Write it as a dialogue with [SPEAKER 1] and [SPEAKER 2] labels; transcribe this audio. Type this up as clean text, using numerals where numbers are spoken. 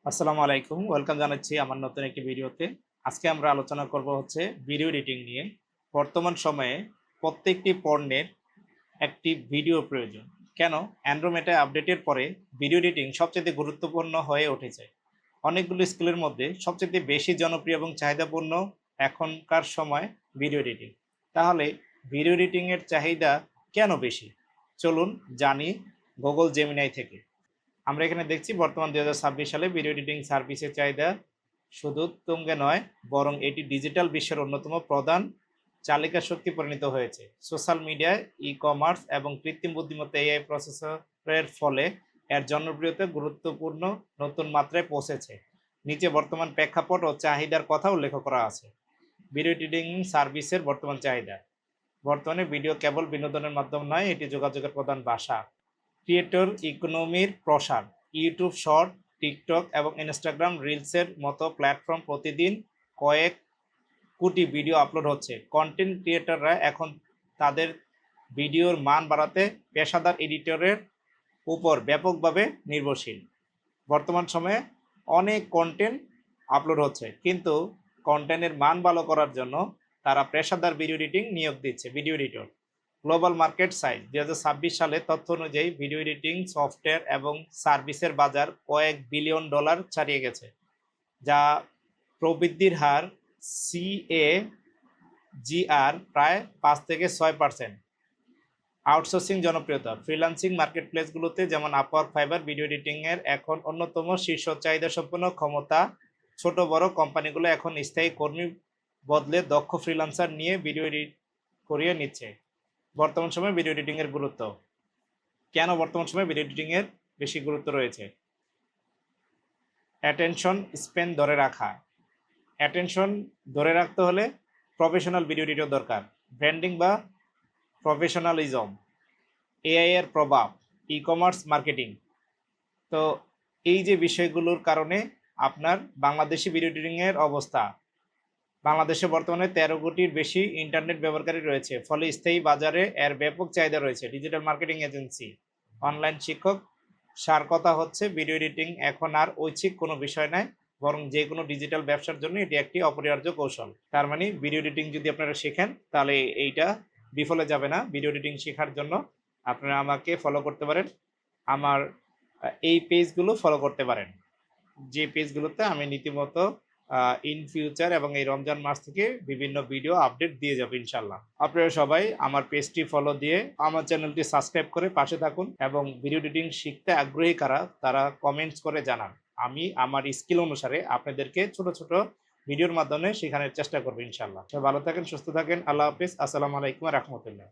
[SPEAKER 1] আসসালামু আলাইকুম। ওয়েলকাম জানাচ্ছি আমার নতুন একটি ভিডিওতে। আজকে আমরা আলোচনা করব হচ্ছে ভিডিও এডিটিং নিয়ে। বর্তমান সময়ে প্রত্যেকটি পণ্যের একটি ভিডিও প্রয়োজন। কেন? অ্যান্ড্রোমেটা আপডেটের পরে ভিডিও এডিটিং সবচেয়ে গুরুত্বপূর্ণ হয়ে উঠেছে। অনেকগুলো স্কিলের মধ্যে সবচেয়ে বেশি জনপ্রিয় এবং চাহিদাপূর্ণ এখনকার সময় ভিডিও এডিটিং। তাহলে ভিডিও এডিটিংয়ের চাহিদা কেন বেশি? চলুন জানি গুগল জেমিনাই থেকে। আমরা এখানে দেখছি বর্তমান ২০২৬ সালে ভিডিও এডিটিং সার্ভিসের চাহিদা শুধু তুঙ্গে নয়, বরং এটি ডিজিটাল বিশ্বের অন্যতম প্রধান চালিকা শক্তি পরিণত হয়েছে। সোশ্যাল মিডিয়ায়, ই-কমার্স এবং কৃত্রিম বুদ্ধিমত্তা এআই প্রসেসরের ফলে এর জনপ্রিয়তা গুরুত্বপূর্ণ নতুন মাত্রায় পৌঁছেছে। নিচে বর্তমান প্রেক্ষাপট ও চাহিদার কথা উল্লেখ করা আছে। ভিডিও এডিটিং সার্ভিসের বর্তমান চাহিদা। বর্তমানে ভিডিও কেবল বিনোদনের মাধ্যম নয়, এটি যোগাযোগের প্রধান ভাষা। ক্রিয়েটর ইকোনমির প্রসার। ইউটিউব শর্ট, টিকটক এবং ইনস্টাগ্রাম রিলসের মতো প্ল্যাটফর্ম প্রতিদিন কয়েক কোটি ভিডিও আপলোড হচ্ছে। কন্টেন্ট ক্রিয়েটররা এখন তাদের ভিডিওর মান বাড়াতে পেশাদার এডিটরের উপর ব্যাপকভাবে নির্ভরশীল। বর্তমান সময়ে অনেক কন্টেন্ট আপলোড হচ্ছে, কিন্তু কন্টেন্টের মান ভালো করার জন্য তারা পেশাদার ভিডিও এডিটিং নিয়োগ দিচ্ছে, video editor. Global market size ২০২৬ সালে তথ্য অনুযায়ী ভিডিও এডিটিং সফটওয়্যার এবং সার্ভিসের বাজার কয়েক বিলিয়ন ডলার ছাড়িয়ে গেছে, যা প্রবৃদ্ধির হার সিএজিআর প্রায় ৫ থেকে ৬%। আউটসোর্সিং জনপ্রিয়তা। ফ্রিল্যান্সিং মার্কেটপ্লেসগুলোতে যেমন আপওয়ার্ক, ফাইবার ভিডিও এডিটিংয়ের এখন অন্যতম শীর্ষ চাহিদাসম্পন্ন ক্ষমতা। ছোট বড় কোম্পানিগুলো এখন স্থায়ী কর্মী বদলে দক্ষ ফ্রিল্যান্সার নিয়ে ভিডিও এডিট করিয়ে নিচ্ছে। বর্তমান সময়ে ভিডিও এডিটিংয়ের গুরুত্ব। কেন বর্তমান সময়ে ভিডিও এডিটিংয়ের বেশি গুরুত্ব রয়েছে? অ্যাটেনশন স্প্যান ধরে রাখা। অ্যাটেনশন ধরে রাখতে হলে প্রফেশনাল ভিডিও এডিটর দরকার। ব্র্যান্ডিং বা প্রফেশনালিজম। এআই এর প্রভাব। E-commerce marketing. তো এই যে বিষয়গুলোর কারণে আপনার বাংলাদেশি ভিডিও এডিটিংয়ের অবস্থা। বাংলাদেশে বর্তমানে ১৩ কোটির বেশি ইন্টারনেট ব্যবহারকারী রয়েছে, ফলে স্থায়ী বাজারে এর ব্যাপক চাহিদা রয়েছে। ডিজিটাল মার্কেটিং এজেন্সি, অনলাইন শিক্ষক। সার কথা হচ্ছে ভিডিও এডিটিং এখন আর ঐচ্ছিক কোনো বিষয় নয়, বরং যে কোনো ডিজিটাল ব্যবসার জন্য এটি একটি অপরিহার্য কৌশল। তার মানে ভিডিও এডিটিং যদি আপনারা শেখেন তাহলে এইটা বিফলে যাবে না। ভিডিও এডিটিং শেখার জন্য আপনারা আমাকে ফলো করতে পারেন, আমার এই পেজগুলো ফলো করতে পারেন, যে পেজগুলোতে আমি নীতিমতো ইন ফিউচার এবং এই রমজান মাস থেকে বিভিন্ন ভিডিও আপডেট দিয়ে যাবো ইনশাল্লাহ। আপনারা সবাই আমার পেজটি ফলো দিয়ে আমার চ্যানেলটি সাবস্ক্রাইব করে পাশে থাকুন, এবং ভিডিও এডিটিং শিখতে আগ্রহী কারা তারা কমেন্টস করে জানান। আমি আমার স্কিল অনুসারে আপনাদেরকে ছোট ছোট ভিডিওর মাধ্যমে শেখানোর চেষ্টা করবো ইনশাল্লাহ। সবাই ভালো থাকেন, সুস্থ থাকেন। আল্লাহ হাফিজ। আসসালামু আলাইকুম ওয়া রাহমাতুল্লাহ।